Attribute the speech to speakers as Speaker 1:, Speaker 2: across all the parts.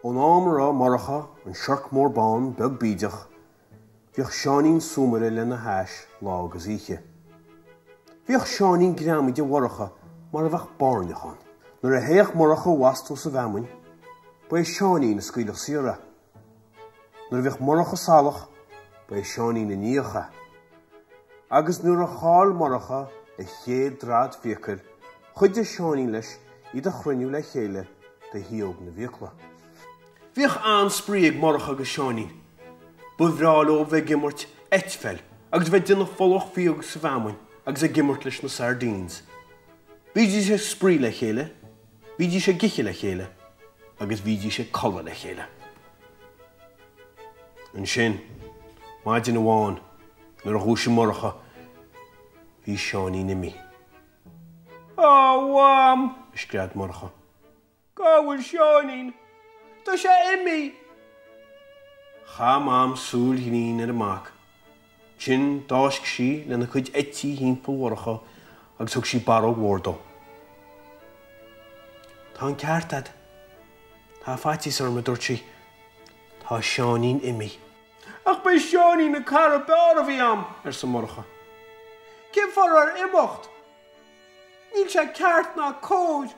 Speaker 1: Ón ámara marcha an searc mór bán beag bídeach, bhíoh seanín súmara le na háis lá agus íche. Bhíoh seanín grámaide warcha mar a bheith barneachán. Nuair a héach marcha wastú sa bheamain, ba é seanín na scaoileach siara. Nuair a bhíoh marcha salach, ba é seanín na níocha. Agus nuair a cháil marcha a chéad rád bhíochair, chuid a seanín leis iad a chruinniú le chéile de hiog na bhíocla. Bhíoh an spríag marcha agus seanín. Ba bhrála ó bheith gimmart eitfeil, agus bheith duna folach fiog sa bheamain, agus a gimmart leis na sardines. Bhídí sé sprí le chéile, bhídí sé giche le chéile, agus bhídí sé colla le chéile. An sin, maidin amháin, nuair a chúis marcha, bhí seanín imi. Wam, scread marcha. Gáhfuil seanín, tá sé imi. Cha mám súil hínín ar amach. Sin dáisc sí le na chuid etí hímpel warcha agus thug sí baró wardó. Tá an ceartad. Tá fáití sarma dúirt tá seanín imi. Ach ba seanín na cara bear a bhí am ar sa marcha. Cin far ar imimecht? Níl sé ceart ná cóid.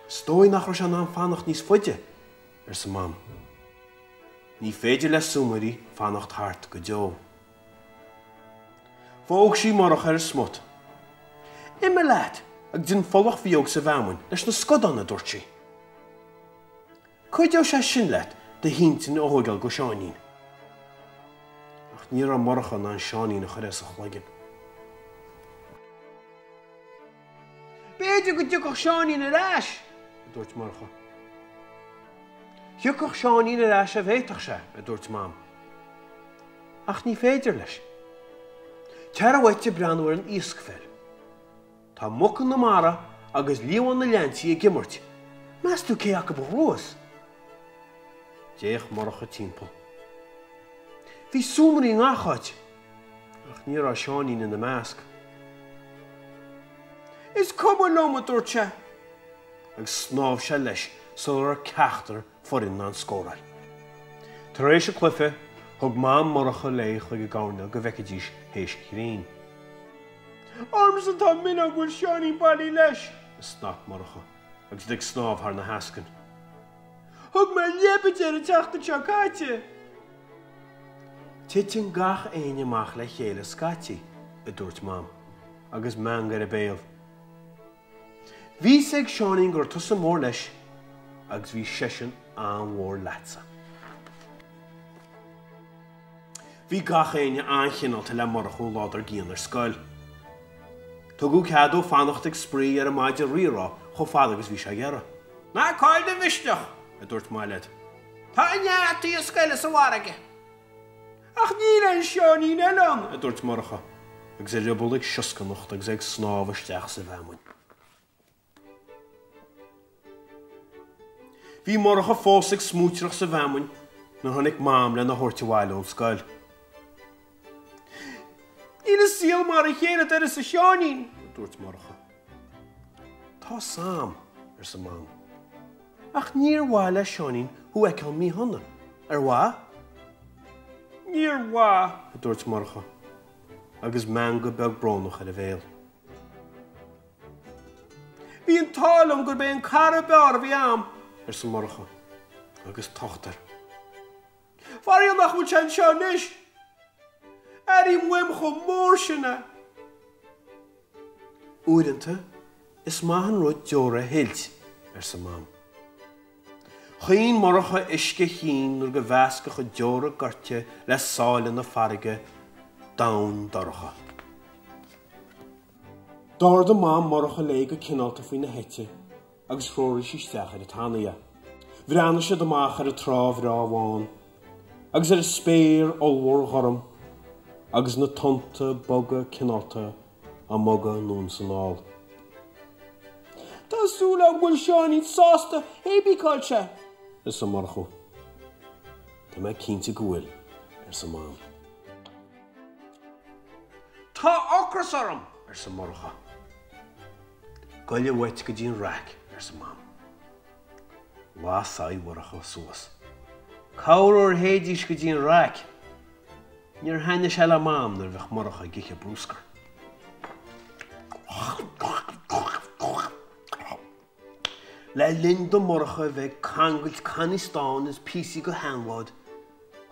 Speaker 1: Stói nach ar an fannacht níos fuide ar sa mám. Ní féidir le súmarí fannacht thart go deo. Fóg sí marach ar smut. Ime leat ag din folach fiog sa bheamain leis na scodanna dúirt sí. Cuid sé sin leat de híntin óthógáil go seanín. Ach níor an marcha ná an seanín a choréis a chhlaigin. Béidir go dúcach seanín ar ais, dúirt marcha. Dúcach seanín ar ais a bhéiteach sé, dúirt mám. Ach ní féidir leis. Tear a bhaite breanúir an íoscfeil. Tá mucan na mara agus líomhan na leantaí a gimmart. Meas tú cé aca bhrúas. Déach marcha timppel. Bhí súmarí ngachait, ach níor á seanín in na measc. Is cuma loma dúirt sé. Agus snámh sé leis sular ceachtar forin an scórail. Tar éis a cluife, thug mám marcha léich le go gána go bheicidís héis chrín. Arms an tá mine bhfuil seanín bailí leis, snap marcha, agus dig snámh thar na hascan. Thug me lébaid ar a teachta teagáite. Titin gach aine amach le chéile scatí, dúirt mám, agus mangar a béal. Bhí ag seanín gur tusa mór leis, agus bhí sesin an mhór leatsa. Bhí gach aine anchinálta le marcha ládar gíon ar Scéal. Tugadh ceadú fannacht ag sprí ar a maidide rirá cho fad agus bhí sé ghearra. Ná cáil de bhisteach, dúirt máilead. Tá neataí a Scéile sa bharige. Ach níl an seanín eile, dúirt marcha, agus é ribal ag sioscanacht agus ag snámh isteach sa bheamain. Bhí marcha fós ag smúteach sa bheamain na tháinig mám le na hOrtaibháil ón Scéal. Níl is síl mar a chéad ar is a seanín, dúirt marcha. Tá sam ar sa mám. Ach níor bhá le seanín thu eiceáil mí honna. Ar bhá? Níor bhá, dúirt marcha, agus man go beag bránach ar a bhéal. Bhí an tálam gur bé an cara bear a bhí am ar sa marcha, agus tochtar. Faríon nach bhfuil tean seo níos. Arí muim go mór sinna. Uaireanta, is maithan rud deora héilt ar sa mám. Chaon marcha isce chin nuair go bheasca chu deora gorte le sáile na farige dán daracha. Dar do mám marcha le go cinálta faoin na heite, agus fróir sí steach ar a tánaia. Bhreanna sé amach ar a trábh rá bháin, agus ar a spéir olmhór gharm, agus na tonta boga cinálta a moga nún san áil. Tásúla bhfuil seanín sásta hébíáilte, is sa marcha. Tá me cínta go bhfuil ar sa mám. Tá ocras orm ar sa marcha. Gaile bhaite go dtíon raic ar sa mám. Lá saigh warcha suas. Cabhróir héadís go dtíon raic. Níor haine se le mám nar bheith murcha giche brúscar. Le linn do murcha bheith cangailt canistán is písaí go hanmhád,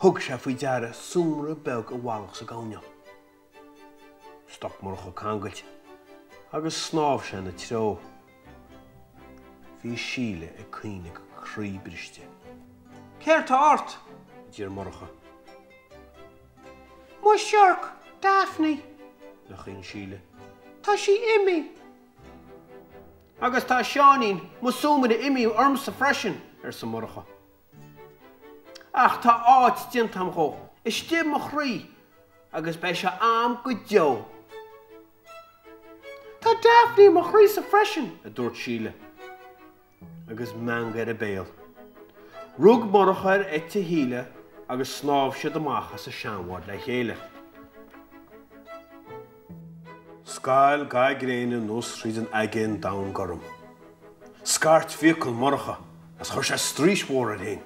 Speaker 1: thug se faoi deara súmra beg a bhálach sa gáine. Stop murcha cangailt, agus snáb se na treo. Bhí síle a cuine go chrí briste. Céir tá ort, dír murcha. Mu seorc, Daphne, le chin síle. Tá sí imi. Agus tá Seanín, mu súmad a imi ormsa freisin sa murcha. Ach tá áit dintam go, is dim mo chrí, agus bei se am go deo. Tá Daphne mo chrí sa freisin, a dúirt síle. Agus manga a béal. Rug murcha te híle agus snáb siad amach sa seanmhád le chéile. Scéal gaeilge-foghlaim nus tríd an aigéin dán gorum. Scart fiacail murcha as chuir sé strísmór a hain.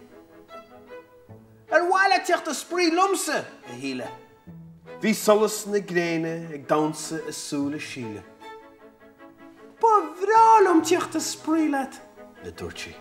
Speaker 1: Bhaile teocht a sprí lumsa a híle. Bhí solas na gréine ag damsa is súla síle. Ba bhreálam teocht a sprí leat, le dúirt sí.